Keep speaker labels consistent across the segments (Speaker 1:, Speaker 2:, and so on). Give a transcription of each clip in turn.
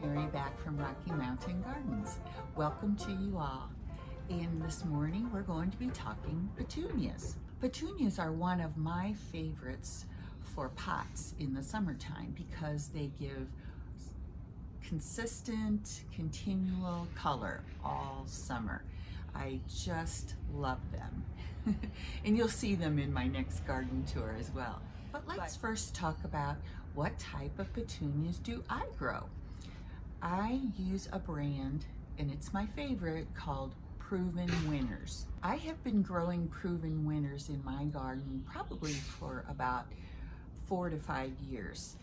Speaker 1: Mary back from Rocky Mountain Gardens. Welcome to you all. And this morning we're going to be talking petunias. Petunias are one of my favorites for pots in the summertime because they give consistent, continual color all summer. I just love them. And you'll see them in my next garden tour as well. But let's first talk about what type of petunias do I grow. I use a brand, and it's my favorite, called Proven Winners. I have been growing Proven Winners in my garden probably for about 4 to 5 years.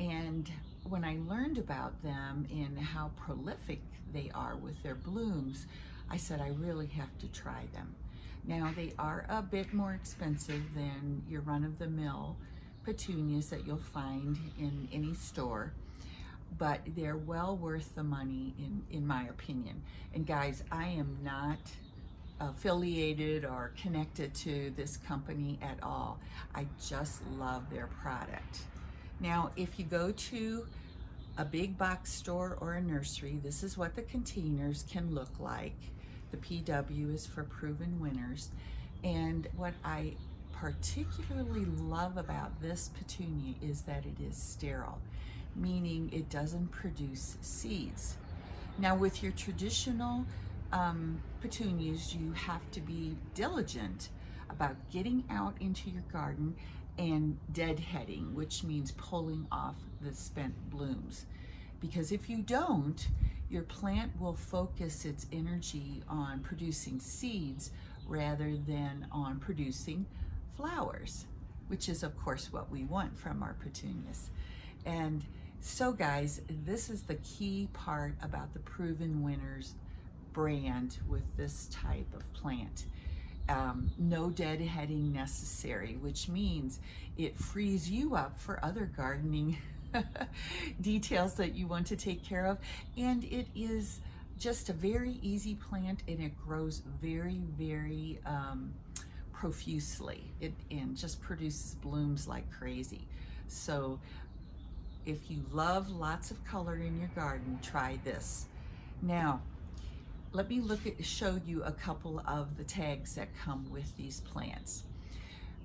Speaker 1: And when I learned about them and how prolific they are with their blooms, I said I really have to try them. Now they are a bit more expensive than your run-of-the-mill petunias that you'll find in any store, but they're well worth the money in my opinion. And guys, I am not affiliated or connected to this company at all. I just love their product. Now, if you go to a big box store or a nursery, this is what the containers can look like. The PW is for Proven Winners. And what I particularly love about this petunia is that it is sterile, meaning it doesn't produce seeds. Now with your traditional petunias, you have to be diligent about getting out into your garden and deadheading, which means pulling off the spent blooms. Because if you don't, your plant will focus its energy on producing seeds rather than on producing flowers, which is of course what we want from our petunias. And so guys, this is the key part about the Proven Winners brand with this type of plant. No deadheading necessary, which means it frees you up for other gardening details that you want to take care of. And it is just a very easy plant, and it grows very, very profusely. And just produces blooms like crazy. So if you love lots of color in your garden, try this. Now, let me show you a couple of the tags that come with these plants.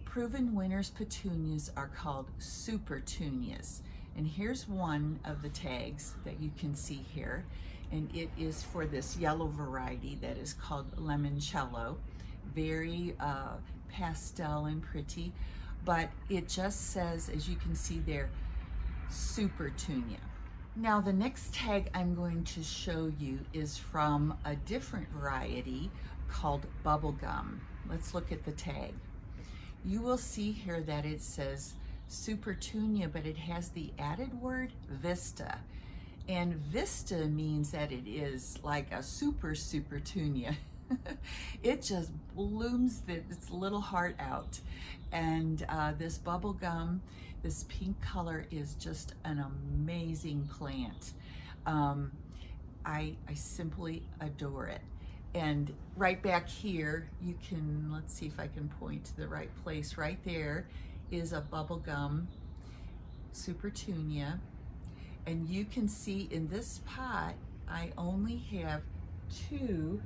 Speaker 1: Proven Winners petunias are called Supertunias. And here's one of the tags that you can see here. And it is for this yellow variety that is called Limoncello. Very pastel and pretty. But it just says, as you can see there, Supertunia. Now the next tag I'm going to show you is from a different variety called Bubblegum. Let's look at the tag. You will see here that it says Supertunia, but it has the added word Vista. And Vista means that it is like a Supertunia. It just blooms its little heart out. And this bubblegum, this pink color, is just an amazing plant. I simply adore it. And right back here, you can, let's see if I can point to the right place. Right there is a bubblegum Supertunia. And you can see in this pot, I only have 2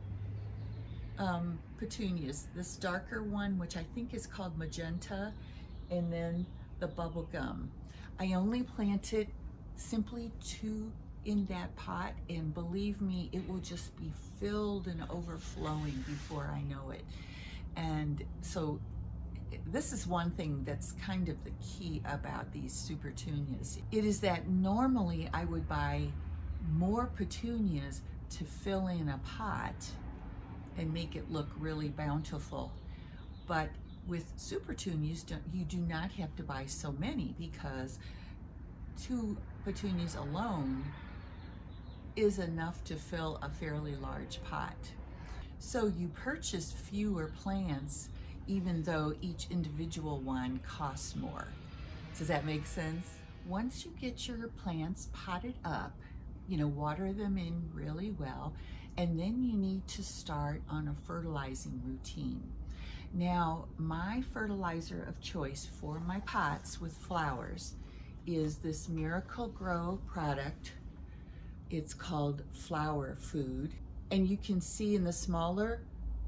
Speaker 1: petunias. This darker one, which I think is called Magenta, and then the bubblegum. I only planted simply 2 in that pot, and believe me, it will just be filled and overflowing before I know it. And so this is one thing that's kind of the key about these Supertunias. It is that normally I would buy more petunias to fill in a pot and make it look really bountiful. But with Supertunias, you do not have to buy so many, because 2 petunias alone is enough to fill a fairly large pot. So you purchase fewer plants even though each individual one costs more. Does that make sense? Once you get your plants potted up, water them in really well, and then you need to start on a fertilizing routine. Now, my fertilizer of choice for my pots with flowers is this Miracle Grow product It's called Flower Food. And you can see in the smaller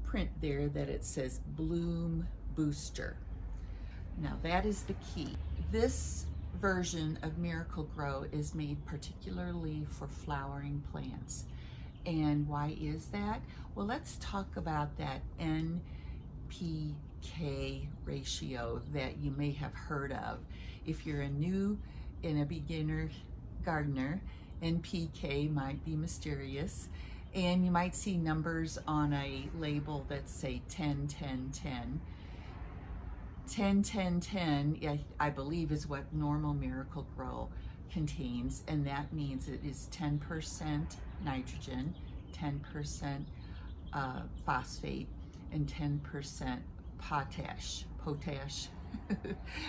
Speaker 1: print there that it says Bloom Booster. Now that is the key. This version of Miracle-Gro is made particularly for flowering plants. And why is that? Well, let's talk about that NPK ratio that you may have heard of. If you're a new and a beginner gardener, NPK might be mysterious, and you might see numbers on a label that say 10, 10, 10. 10, 10, 10, I believe is what normal Miracle-Gro contains, and that means it is 10% nitrogen, 10% phosphate, and 10% potash,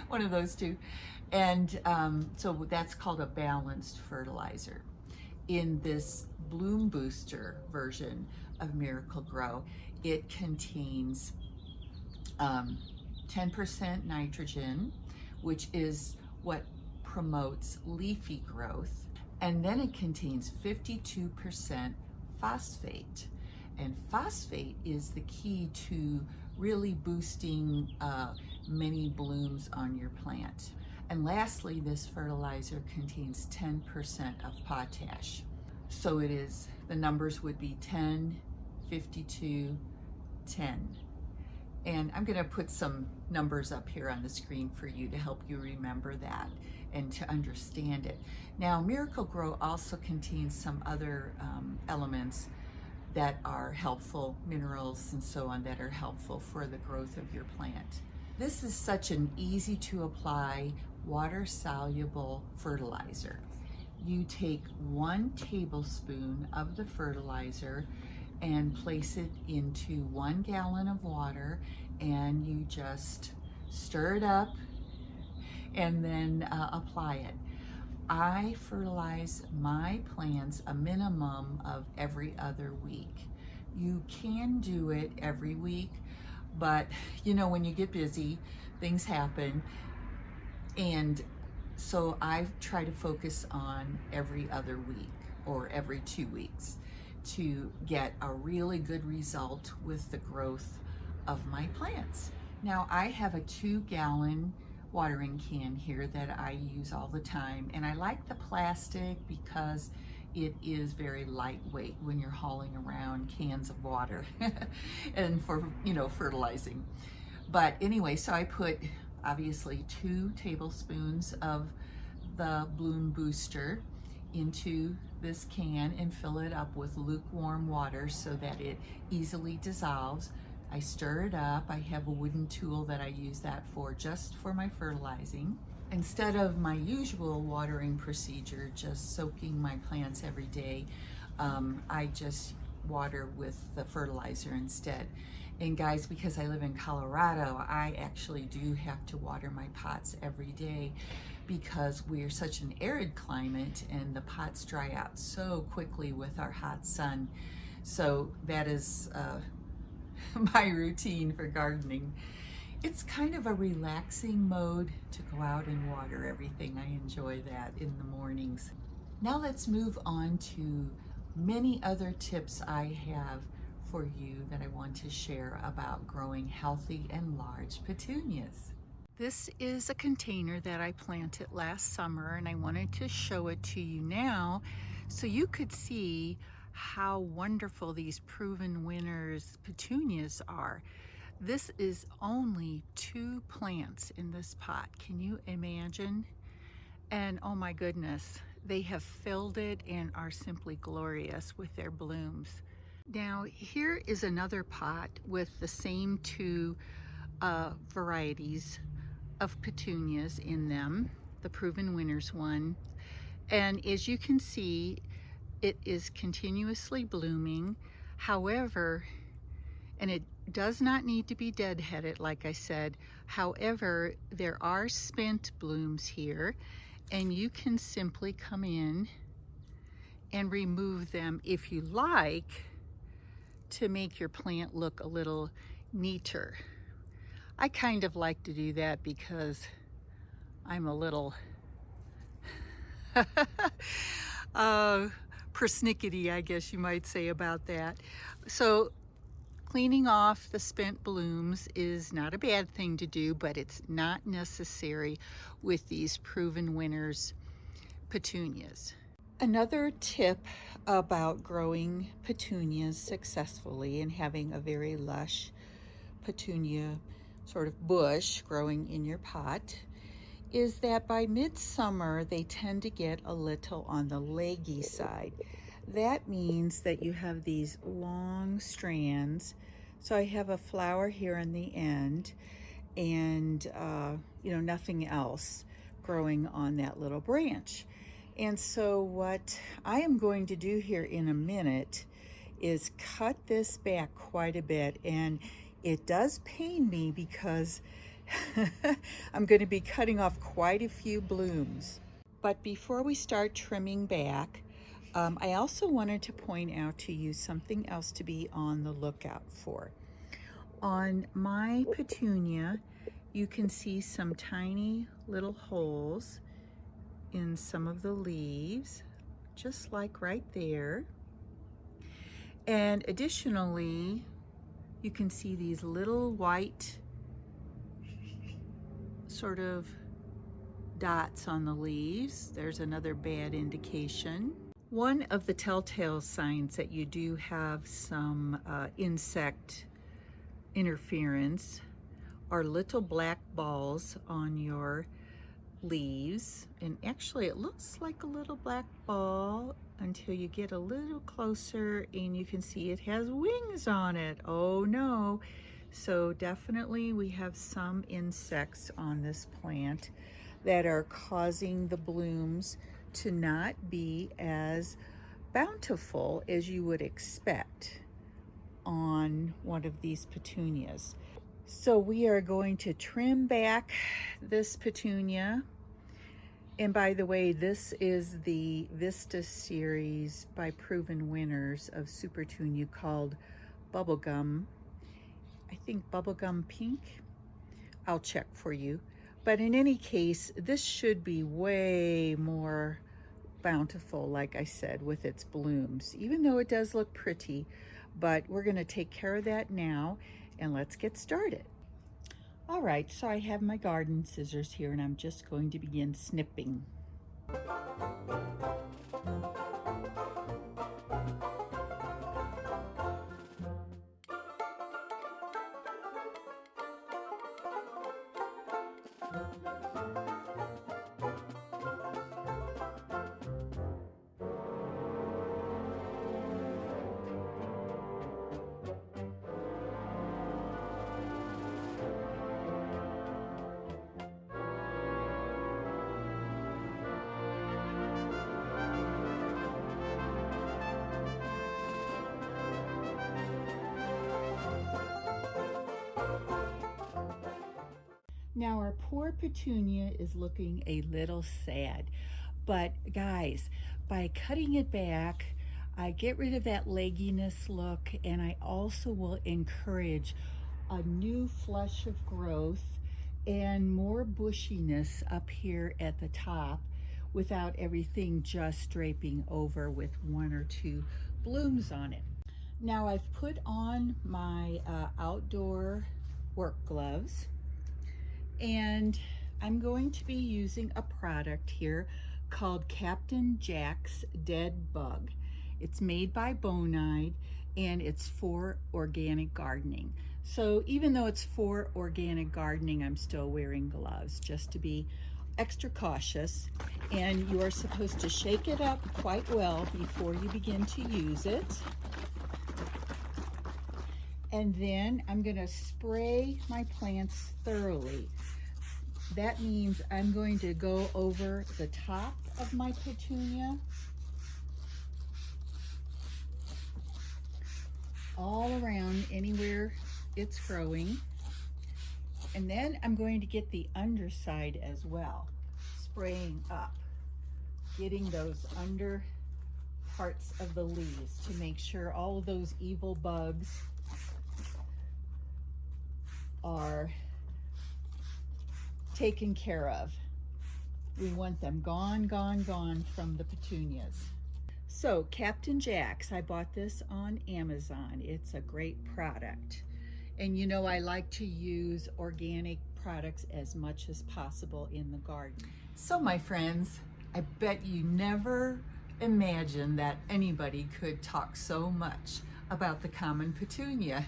Speaker 1: one of those two. And so that's called a balanced fertilizer. In this Bloom Booster version of Miracle-Gro, it contains 10% nitrogen, which is what promotes leafy growth, and then it contains 52% phosphate. And phosphate is the key to really boosting many blooms on your plant. And lastly, this fertilizer contains 10% of potash. So it is, the numbers would be 10, 52, 10. And I'm going to put some numbers up here on the screen for you to help you remember that and to understand it. Now, Miracle-Gro also contains some other elements that are helpful, minerals and so on, that are helpful for the growth of your plant. This is such an easy to apply, water-soluble fertilizer. You take 1 tablespoon of the fertilizer and place it into 1 gallon of water, and you just stir it up and then apply it. I fertilize my plants a minimum of every other week. You can do it every week, but you know, when you get busy, things happen. And so I try to focus on every other week or every 2 weeks to get a really good result with the growth of my plants. Now I have a 2-gallon watering can here that I use all the time, and I like the plastic because it is very lightweight when you're hauling around cans of water and for, you know, fertilizing. But anyway, so I put obviously 2 tablespoons of the Bloom Booster into this can and fill it up with lukewarm water so that it easily dissolves. I stir it up. I have a wooden tool that I use that for, just for my fertilizing. Instead of my usual watering procedure, just soaking my plants every day, I just water with the fertilizer instead. And guys, because I live in Colorado, I actually do have to water my pots every day because we're such an arid climate and the pots dry out so quickly with our hot sun. So that is my routine for gardening. It's kind of a relaxing mode to go out and water everything. I enjoy that in the mornings. Now let's move on to many other tips I have for you that I want to share about growing healthy and large petunias. This is a container that I planted last summer, and I wanted to show it to you now so you could see how wonderful these proven winners petunias are. This is only 2 plants in this pot. Can you imagine? And oh my goodness, they have filled it and are simply glorious with their blooms. Now here is another pot with the same 2 varieties of petunias in them, the proven winners one. And as you can see, it is continuously blooming. However, and it does not need to be deadheaded, like I said. However, there are spent blooms here, and you can simply come in and remove them if you like, to make your plant look a little neater. I kind of like to do that because I'm a little
Speaker 2: persnickety, I guess you might say, about that. So cleaning off the spent blooms is not a bad thing to do, but it's not necessary with these proven winners petunias. Another tip about growing petunias successfully and having a very lush petunia sort of bush growing in your pot is that by midsummer they tend to get a little on the leggy side. That means that you have these long strands. So I have a flower here on the end and nothing else growing on that little branch. And so what I am going to do here in a minute is cut this back quite a bit, and it does pain me because I'm going to be cutting off quite a few blooms. But before we start trimming back, I also wanted to point out to you something else to be on the lookout for. On my petunia, you can see some tiny little holes in some of the leaves, just like right there. And additionally, you can see these little white sort of dots on the leaves. There's another bad indication. One of the telltale signs that you do have some insect interference are little black balls on your leaves, and actually it looks like a little black ball until you get a little closer and you can see it has wings on it. Oh no. So definitely we have some insects on this plant that are causing the blooms to not be as bountiful as you would expect on one of these petunias. So we are going to trim back this petunia. And by the way, this is the Vista series by Proven Winners of Supertunia called Bubblegum. I think Bubblegum Pink. I'll check for you. But in any case, this should be way more bountiful, like I said, with its blooms, even though it does look pretty. But we're going to take care of that now, and let's get started. All right, so I have my garden scissors here, and I'm just going to begin snipping. Now our poor petunia is looking a little sad, but guys, by cutting it back, I get rid of that legginess look, and I also will encourage a new flush of growth and more bushiness up here at the top without everything just draping over with one or two blooms on it. Now I've put on my outdoor work gloves, and I'm going to be using a product here called Captain Jack's Dead Bug. It's made by Bonide, and it's for organic gardening. So even though it's for organic gardening, I'm still wearing gloves just to be extra cautious. And you are supposed to shake it up quite well before you begin to use it. And then I'm going to spray my plants thoroughly. That means I'm going to go over the top of my petunia, all around anywhere it's growing. And then I'm going to get the underside as well, spraying up, getting those under parts of the leaves to make sure all of those evil bugs are taken care of. We want them gone, gone, gone from the petunias. So Captain Jack's, I bought this on Amazon. It's a great product. And you know, I like to use organic products as much as possible in the garden.
Speaker 1: So my friends, I bet you never imagined that anybody could talk so much about the common petunia.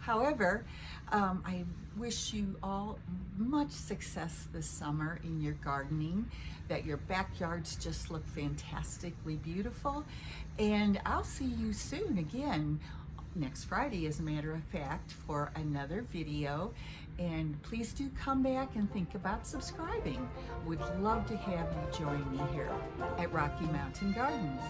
Speaker 1: However, I wish you all much success this summer in your gardening, that your backyards just look fantastically beautiful, and I'll see you soon again next Friday, as a matter of fact, for another video. And please do come back and think about subscribing. Would love to have you join me here at Rocky Mountain Gardens.